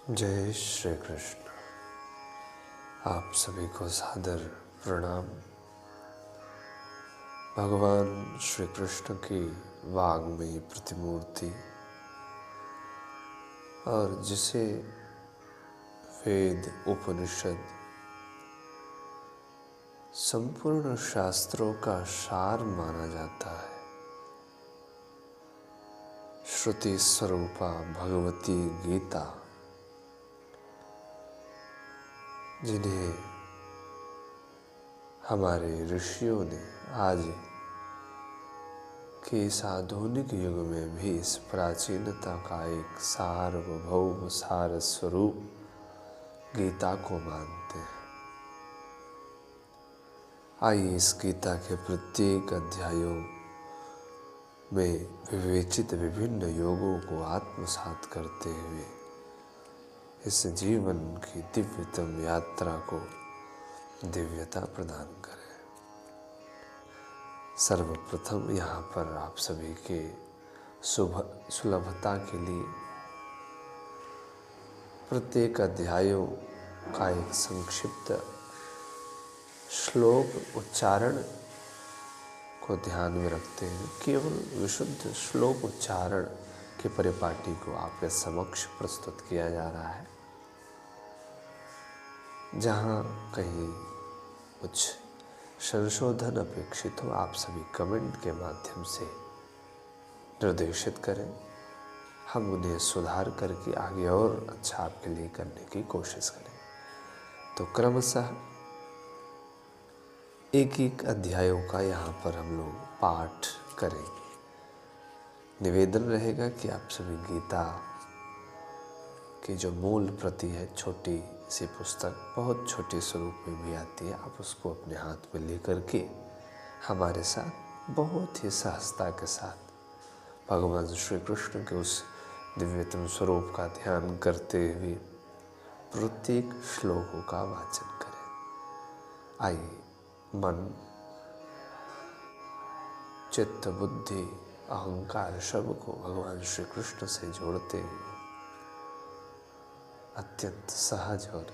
जय श्री कृष्ण। आप सभी को सादर प्रणाम। भगवान श्री कृष्ण की वाग्मयी प्रतिमूर्ति और जिसे वेद उपनिषद संपूर्ण शास्त्रों का सार माना जाता है, श्रुति स्वरूपा भगवती गीता, जिन्हें हमारे ऋषियों ने आज के इस आधुनिक युग में भी इस प्राचीनता का एक सार्वभौम सार स्वरूप गीता को मानते हैं। आइए इस गीता के प्रत्येक अध्यायों में विवेचित विभिन्न योगों को आत्मसात करते हुए इस जीवन की दिव्यतम यात्रा को दिव्यता प्रदान करें। सर्वप्रथम यहाँ पर आप सभी के सुलभता के लिए प्रत्येक अध्यायों का एक संक्षिप्त श्लोक उच्चारण को ध्यान में रखते हैं। केवल विशुद्ध श्लोक उच्चारण के परिपाटी को आपके समक्ष प्रस्तुत किया जा रहा है। जहाँ कहीं कुछ संशोधन अपेक्षित हो, आप सभी कमेंट के माध्यम से निर्देशित करें। हम उन्हें सुधार करके आगे और अच्छा आपके लिए करने की कोशिश करें। तो क्रमशः एक एक अध्यायों का यहाँ पर हम लोग पाठ करेंगे। निवेदन रहेगा कि आप सभी गीता की जो मूल प्रति है, छोटी सी पुस्तक, बहुत छोटे स्वरूप में भी आती है, आप उसको अपने हाथ में लेकर के हमारे साथ बहुत ही सहजता के साथ भगवान श्री कृष्ण के उस दिव्यतम स्वरूप का ध्यान करते हुए प्रत्येक श्लोकों का वाचन करें। आइए मन, चित्त, बुद्धि, अहंकार सबको भगवान श्री कृष्ण से जोड़ते हुए अत्यंत सहज और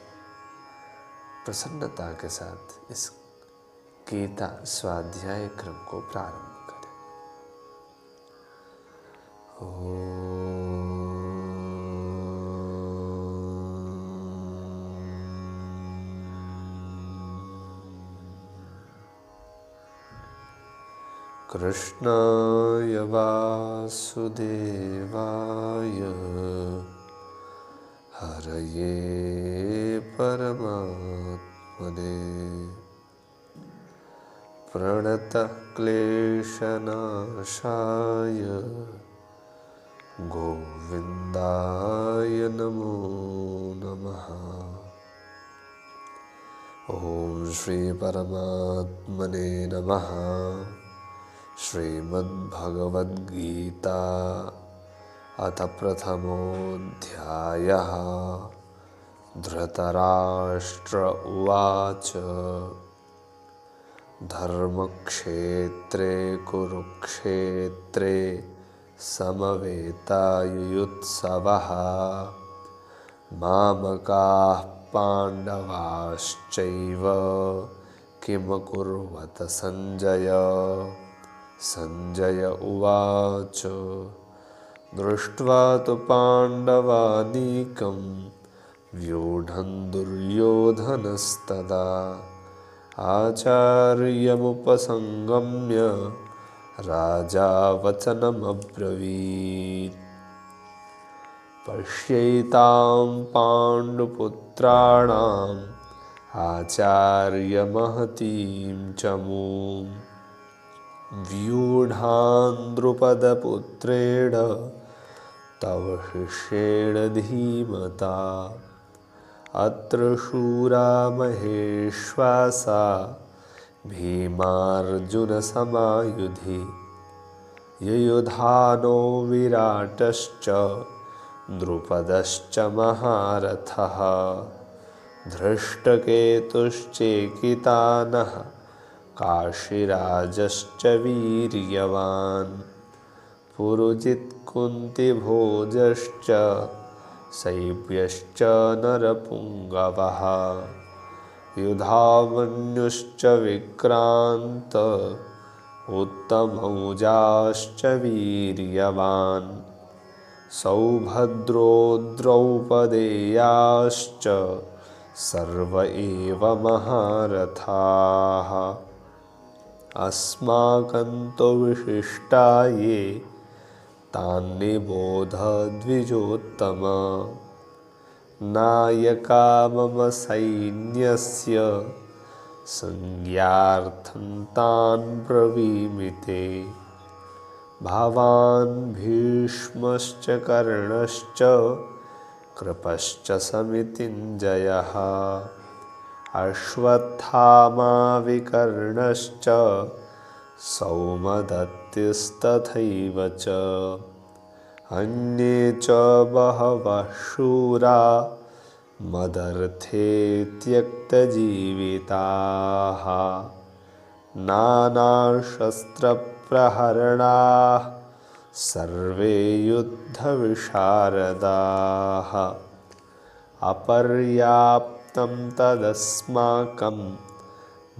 प्रसन्नता के साथ इस गीता स्वाध्याय क्रम को प्रारंभ करें। कृष्णाय वासुदेवाय हरये परमात्मने प्रणतः क्लेशनाशाय गोविन्दाय नमो नमः। ॐ श्री परमात्मने नमः। श्रीमद्भगवद्गीता अथ प्रथमोऽध्यायः। धृतराष्ट्र उवाच धर्मक्षेत्रे कुरुक्षेत्रे समवेतायुयुत्सवः मामकाः पाण्डवाश्चैव किमकुर्वत सञ्जय। सञ्जय उवाच दृष्ट्वा तु पाण्डवानीकं व्यूढं दुर्योधनस्तदा आचार्यमुपसंगम्य राजा वचनमब्रवीत्। पश्यैतां पाण्डुपुत्राणाम् आचार्यमहतीं चमूं व्यूढां द्रुपदपुत्रेण तव शिष्येण धीमता। अत्र शूरा महेश्वासा भीमार्जुनसमायुधि युयुधानो विराटश्च द्रुपदश्च महारथः धृष्टकेतुश्चेकितानः काशीराजश्च वीर्यवान् पुरुजित्कुन्तिभोजश्च शैव्यश्च नरपुङ्गवः युधामन्युश्च विक्रान्त उत्तमौजाश्च वीर्यवान् सौभद्रो द्रौपदेयाश्च सर्व एव महारथाः अस्माकं तु विशिष्टा ये तान्निबोध द्विजोत्तम नायका मम सैन्यस्य संज्ञार्थं तान् ब्रवीमि ते भवान् भीष्मश्च कर्णश्च कृपश्च समितिञ्जयः अश्वत्थामा विकर्णश्च सौमदत्तिस्तथैव च अन्ये च बहवः शूरा मदर्थे त्यक्तजीविताः नानाशस्त्रप्रहरणाः सर्वे युद्धविशारदाः अपर्याप्तं तदस्माकं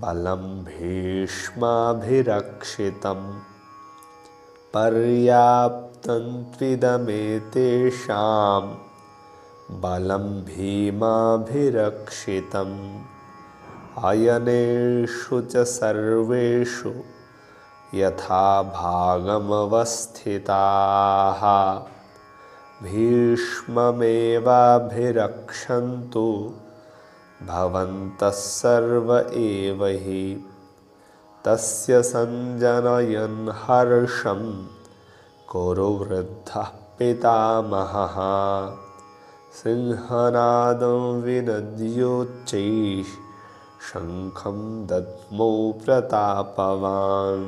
बलं भीष्माभिरक्षितं पर्याप्तं त्विदमेतेषां बलं भीमाभिरक्षितम् अयनेषु च सर्वेषु यथा भागमवस्थिताः भीष्ममेवाभिरक्षन्तु भवन्तः सर्व एव हि तस्य सञ्जनयन् हर्षं कुरु वृद्धः पितामहः सिंहनादं विनद्योच्चैः शङ्खं दद्मौ प्रतापवान्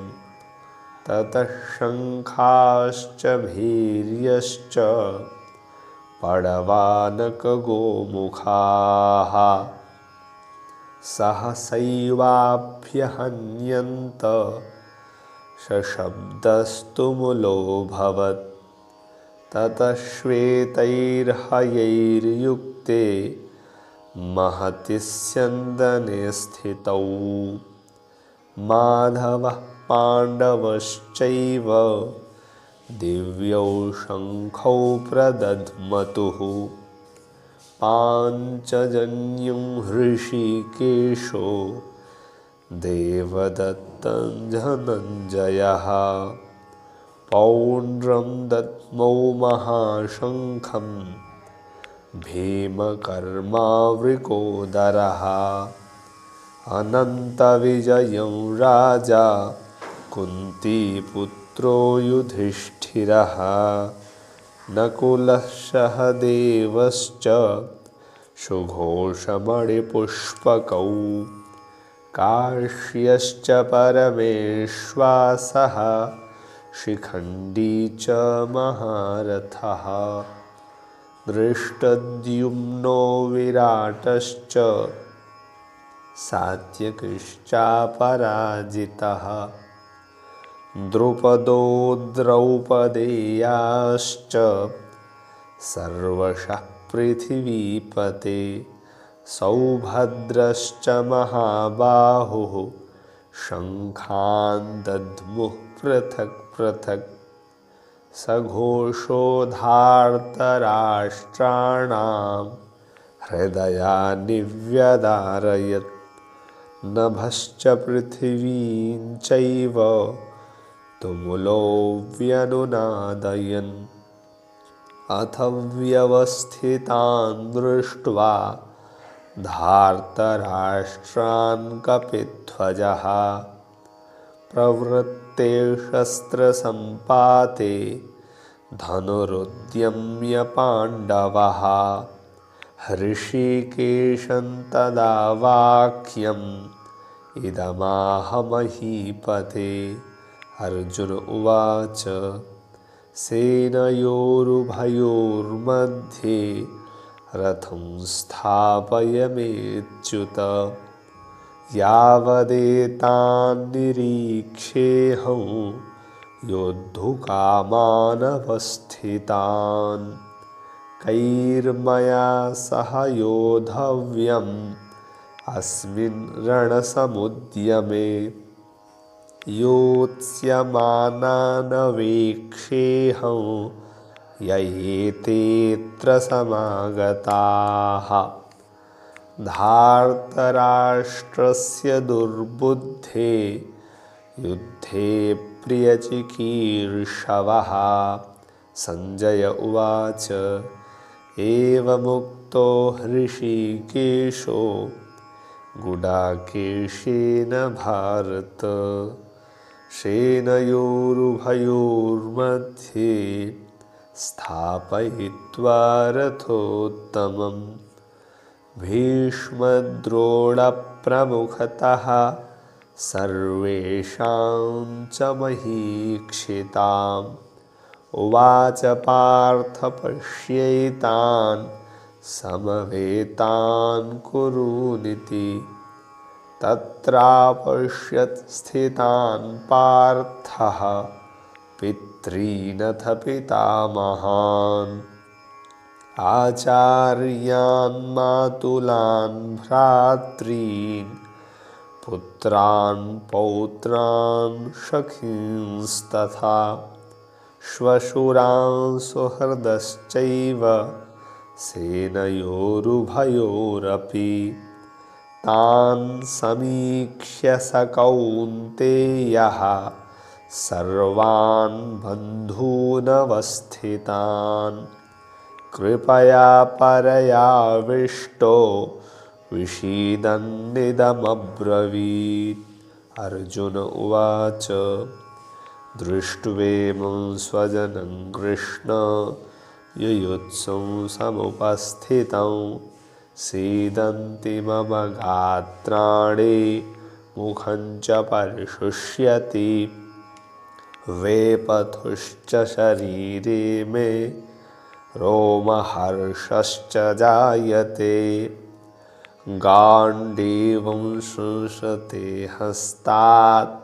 ततः शङ्खाश्च भीर्यश्च पडवानकगोमुखाः सहसैवाभ्यहन्यन्त शशब्दस्तुमुलोऽभवत् ततः श्वेतैर्हयैर्युक्ते महति स्यन्दने स्थितौ माधवः पाण्डवश्चैव दिव्यौ शङ्खौ प्रदध्मतुः पाञ्चजन्यं हृषीकेशो देवदत्तं धनञ्जयः पौण्ड्रं दद्मौ महाशङ्खं भीमकर्मावृकोदरः अनन्तविजयं राजा कुन्तीपुत्रो युधिष्ठिरः नकुलः सहदेवश्च सुघोषमणिपुष्पकौ काश्यश्च परमेश्वासः शिखण्डी च महारथः धृष्टद्युम्नो विराटश्च सात्यकिश्चापराजितः द्रुपदो द्रौपदेयाश्च सर्वशः पृथिवीपते सौभद्रश्च महाबाहुः शङ्खान् दद्मुः पृथक् पृथक् सघोषोधार्तराष्ट्राणां हृदयानि व्यदारयत् नभश्च पृथिवीं चैव तुमुलो व्यनुनादयन् अथ व्यवस्थितान् दृष्ट्वा धार्तराष्ट्रान् कपिध्वजः प्रवृत्ते शस्त्रसम्पाते धनुरुद्यम्य पाण्डवः हृषीकेशं तदा वाक्यम् इदमाह महीपते अर्जुन उवाच सेनयोरुभयोर्मध्ये रथं स्थापयमेच्युत यावदेतान्निरीक्षेऽहं योद्धुकामानवस्थितान् कैर्मया सह योद्धव्यम् अस्मिन् रणसमुद्यमे योत्स्यमानानवेक्षेऽहं ययेतेऽत्र समागताः। धार्तराष्ट्रस्य दुर्बुद्धे युद्धे प्रियचिकीर्षवः। सञ्जय उवाच एवमुक्तो हृषीकेशो गुडाकेशेन भारत। सेनयोरुभयोर्मध्ये स्थापयित्वा रथोत्तमम् भीष्मद्रोणप्रमुखतः सर्वेषां च महीक्षिताम्। उवाच पार्थ पश्यैतान् समवेतान् कुरूनिति। तत्रापश्यत् स्थितान् पार्थः पितॄनथ पितामहान्। आचार्यान् मातुलान् भ्रातॄन् पुत्रान् पौत्रान् सखींस्तथा श्वशुरान् सुहृदश्चैव सेनयोरुभयोरपि। तान् समीक्ष्य स कौन्तेयः सर्वान् बन्धूनवस्थितान् कृपया परयाविष्टो विषीदन्निदमब्रवीत्। अर्जुन उवाच दृष्ट्वेमं स्वजनं कृष्ण युयुत्सुं समुपस्थितं सीदन्ति मम गात्राणि मुखं च परिशुष्यति वेपथुश्च शरीरे मे रोमहर्षश्च जायते गाण्डीवं शुंसते हस्तात्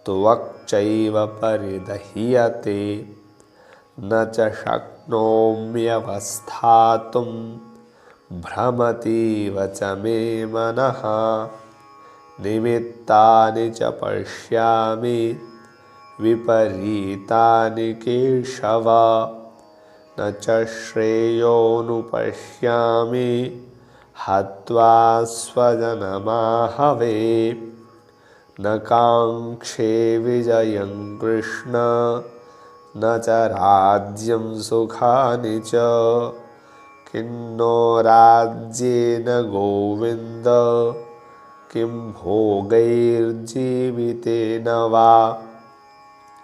त्वक्चैव परिदह्यते न च शक्नोम्यवस्थातुं भ्रमतीव च मे मनः निमित्तानि च पश्यामि विपरीतानि केशव न च श्रेयोनुपश्यामि हत्वा स्वजनमाहवे न काङ्क्षे विजयं कृष्ण न च राज्यं सुखानि च किन्नो राज्येन गोविन्द किं भोगैर्जीवितेन वा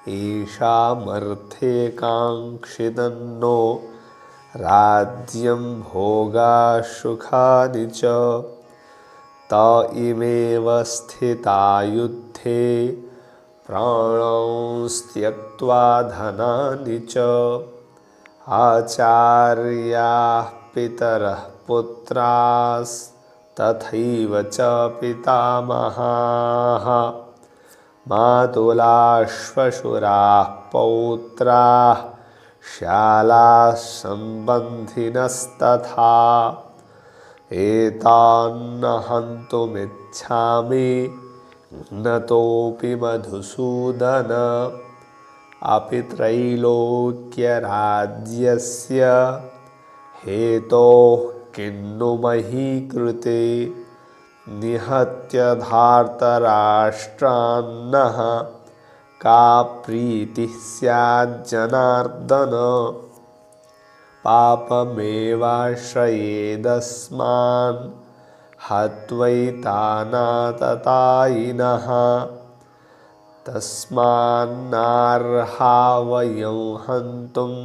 येषामर्थे काङ्क्षितन्नो राज्यं भोगाः सुखानि च त इमेव स्थिता युद्धे प्राणांस्त्यक्त्वा धनानि च आचार्याः पितरः पुत्रास्तथैव च पितामहाः मातुलाश्वशुराः पौत्राः श्यालाः सम्बन्धिनस्तथा एतान्न हन्तुमिच्छामि न तोऽपि मधुसूदन अपि त्रैलोक्यराज्यस्य हेतोः किन्नु मही कृते निहत्य धार्तराष्ट्रान्नः का प्रीतिः स्याज्जनार्दन पापमेवाश्रयेदस्मान् हत्वैतानाततायिनः तस्मान्नार्हा वयं हन्तुं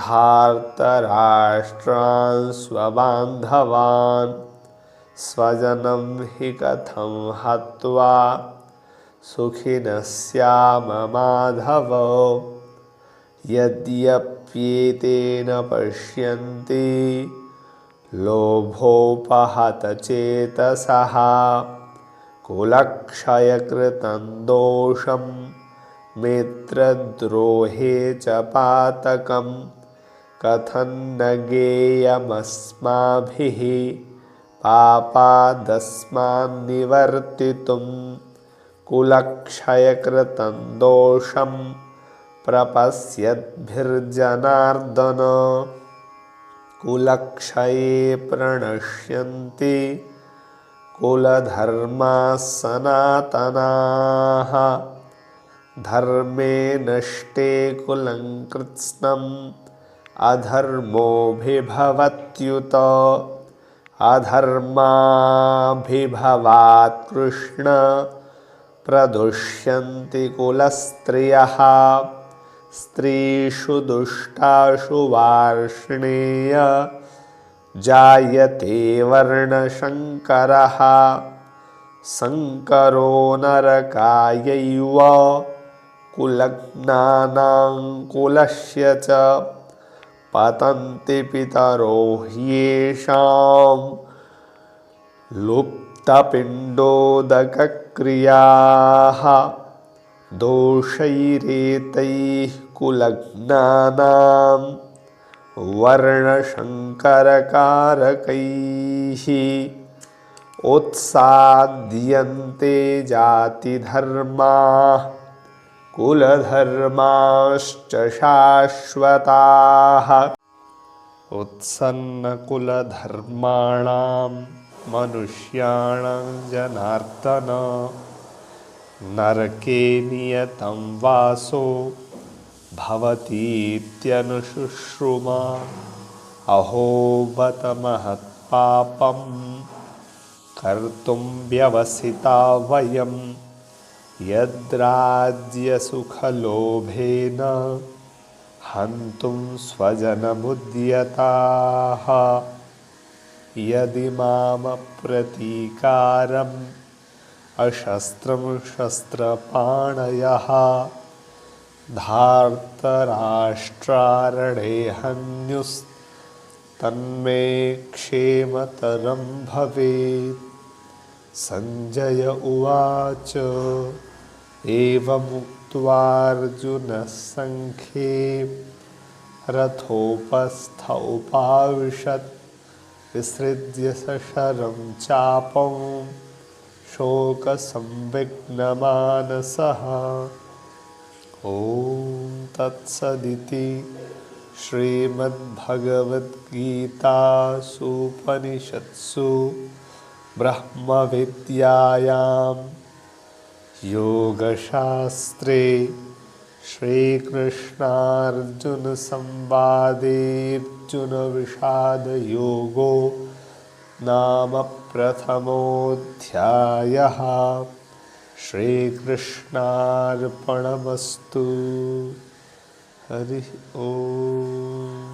धार्तराष्ट्रान् स्वबान्धवान् स्वजनं हि कथं हत्वा सुखिनः स्याम माधव यद्यप्येतेन पश्यन्ति लोभोपहतचेतसः कुलक्षयकृतं दोषं मित्रद्रोहे च पातकं कथं न ज्ञेयमस्माभिः पापादस्मान्निवर्तितुं कुलक्षयकृतं दोषं प्रपश्यद्भिर्जनार्दन। कुलक्षये प्रणश्यन्ति कुलधर्माः सनातनाः। धर्मे नष्टे कुलं कृत्स्नम् अधर्मोऽभिभवत्युत। अधर्माभिभवात् कृष्ण प्रदुष्यन्ति कुलस्त्रियः। स्त्रीषु दुष्टाषु वार्ष्णेय जायते वर्णशङ्करः। शङ्करो नरकायैव कुलघ्नानां कुलस्य च। पतन्ति पितरो ह्येषां लुप्तपिण्डोदकक्रियाः। दोषैरेतैः कुलघ्नानां वर्णशङ्करकारकैः। उत्साद्यन्ते जातिधर्माः कुलधर्माश्च शाश्वताः। उत्सन्नकुलधर्माणां मनुष्याणां जनार्दन नरके नियतं वासो भवतीत्यनुशुश्रुमा। अहो बत महत्पापं कर्तुं व्यवसिता वयं यद्राज्यसुखलोभेन हन्तुं स्वजनमुद्यताः। यदि मामप्रतीकारम् अशस्त्रं शस्त्रपाणयः धार्तराष्ट्रारणे हन्युस्तन्मे क्षेमतरं भवेत्। संजय उवाच एवमुक्त्वार्जुनः सङ्ख्ये रथोपस्थ उपाविशत्। विसृज्य सशरं चापं शोकसंविघ्नमानसः। ॐ तत्सदिति श्रीमद्भगवद्गीतासूपनिषत्सु ब्रह्मविद्यायां योगशास्त्रे श्रीकृष्णार्जुनसंवादेऽर्जुनविषादयोगो नाम प्रथमोऽध्यायः। श्रीकृष्णार्पणमस्तु। हरि ओम।